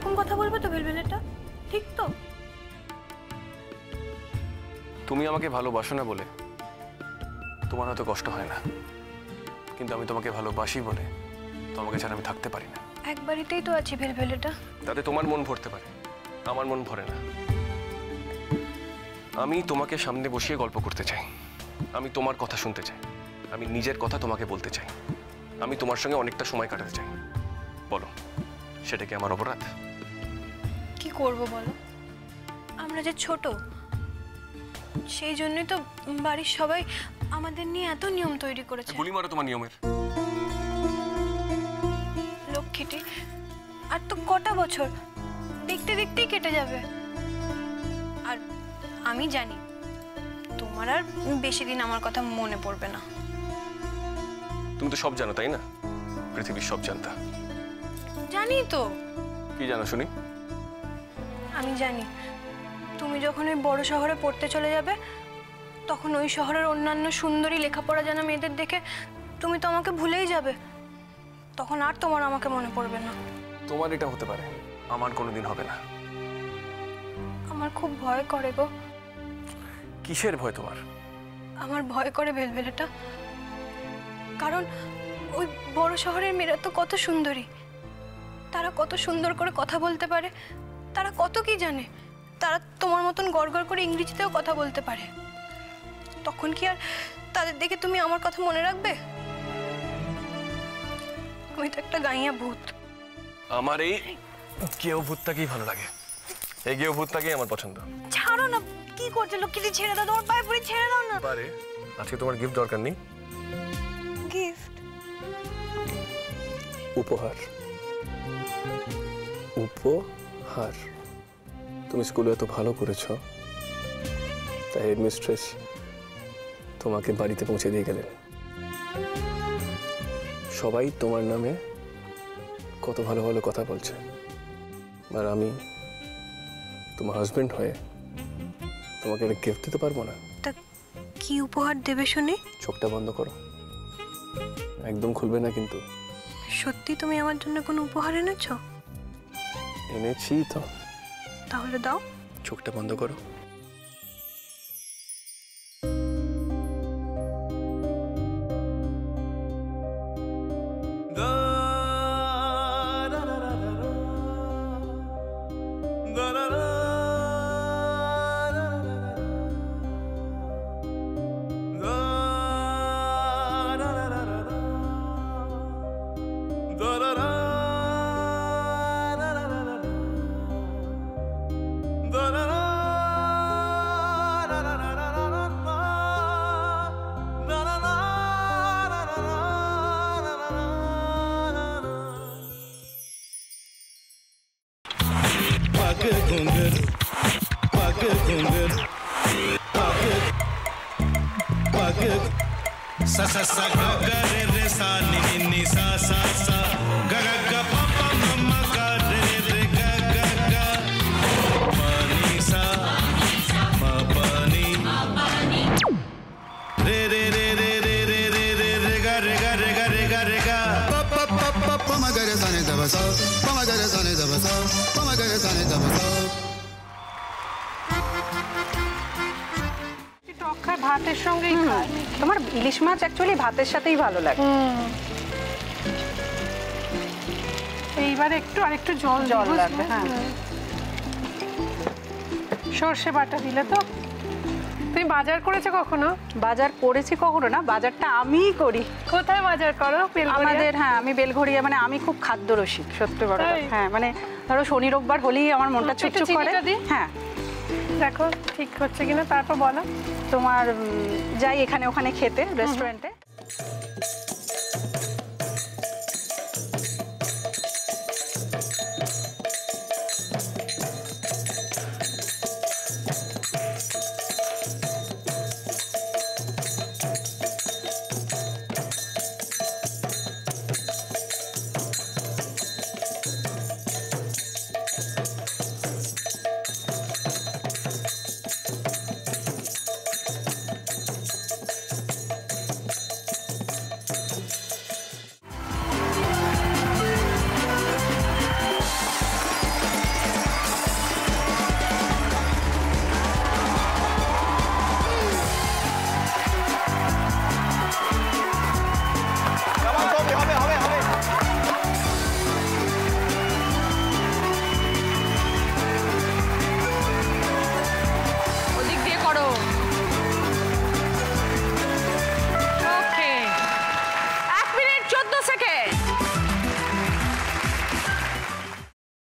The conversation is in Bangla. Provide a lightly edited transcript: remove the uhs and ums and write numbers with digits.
এরকম কথা বলবে তো ভেলভেলেটা? ঠিক তো? তুমি আমাকে ভালোবাসো না বলে তোমার হয়তো কষ্ট হয় না, কিন্তু আমি তোমাকে ভালোবাসি বলে তোমাকে ছাড়া আমি থাকতে পারি না। একবারিতেই তো আছি ভেলভেলেটা। তাতে তোমার মন ভরতে পারে, আমার মন ভরে না। আমি তোমাকে সামনে বসিয়ে গল্প করতে চাই, আমি তোমার কথা শুনতে চাই, আমি নিজের কথা তোমাকে বলতে চাই, আমি তোমার সঙ্গে অনেকটা সময় কাটাতে চাই। বলো, সেটা কি আমার অপরাধ? কি করব বলো, আমরা যে ছোট, সেই জন্যই তো বাড়ির সবাই আমাদের নিয়ে এত নিয়ম তৈরি করেছে। গুলি মারো তোমার নিয়মের। লক্ষ্মীটি, আর তো কটা বছর, দেখতে দেখতেই কেটে যাবে। আর আমি জানি তোমার আর বেশি দিন আমার কথা মনে পড়বে না। তুমি তো সব জানো, তাই না? পৃথিবীর সব জানতা। জানি তো। কি জানো শুনি? আমি জানি তুমি যখন ওই বড় শহরে পড়তে চলে যাবে, তখন ওই শহরের অন্যান্য সুন্দরী লেখাপড়া জানা মেয়েদের দেখে তুমি তো আমাকে ভুলেই যাবে। তখন আর তোমার আমাকে মনে পড়বে না। তোমার এটা হতে পারে, আমার কোনোদিন হবে না। আমার খুব ভয় করে গো। কিসের ভয় তোমার? আমার ভয় করে ভেলভেলেটা, কারণ ওই বড় শহরের মেয়েরা তো কত সুন্দরী, তারা কত সুন্দর করে কথা বলতে পারে, তারা কত কি জানে, তারা তোমার মতন গড়গড় করে ইংরেজিতেও কথা বলতে পারে। তখন কি আর তাদের দেখে তুমি আমার কথা মনে রাখবে? আমি তো একটা গাইয়া ভূত। আমার এই গেও ভূতটাকেই ভালো লাগে, এই গেও ভূতটাকেই আমার পছন্দ। ছাড়ো না, কি করছো লক্ষ্মীটি? ছেড়ে দাও, তোমার পায়ে পড়ে ছেড়ে দাও না। পারে, আজকে তোমার গিফট দরকার নেই। গিফট? উপহার। উপহার। তুমি স্কুলে এত ভালো করেছো, তাই হেডমিস্ট্রেস তোমাকে বাড়িতে পৌঁছে দিয়ে গেলেন। সবাই তোমার নামে কত ভালো ভালো কথা বলছে, আর আমি তোমার হাজবেন্ড হয়ে তোমাকে একটা গিফট দিতে পারবো না। তা কি উপহার দেবে শুনি? চোখটা বন্ধ করো, একদম খুলবে না কিন্তু। সত্যি তুমি আমার জন্য কোনো উপহার এনেছো? এনেছি তো। তাহলে দাও। চোখটা বন্ধ করো। sa sa sa ga ga re re sa ni ni ni sa sa sa ga ga ga pa pa ma ma ga re re ga ga ga pa ni sa ma pa ni re re re re re re re re re ga re ga re ga re ga re ga pa pa pa pa pa ma ga re sa ni da ba sa pa ma ga re sa ni da ba sa pa ma ga re sa ni da ba sa ভাতের সঙ্গেই খায়। তোমার ইলিশ মাছ অ্যাকচুয়ালি ভাতের সাথেই ভালো লাগে। এইবারে একটু আরেকটু জল লাগবে। হ্যাঁ, সর্ষে বাটা দিলে তো। তুমি বাজার করেছো কখনো? বাজার করেছি কখনো না, বাজারটা আমিই করি। কোথায় বাজার করো? আমাদের, হ্যাঁ, আমি বেলঘড়িয়া, মানে আমি খুব খাদ্য রসিক, সত্যি বড় কথা। হ্যাঁ, মানে ধরো শনি রোববার হলেই আমার মনটা চুপচুপ করে। হ্যাঁ, দেখো ঠিক হচ্ছে কিনা, তারপর বলো। তোমার যাই এখানে ওখানে খেতে রেস্টুরেন্টে।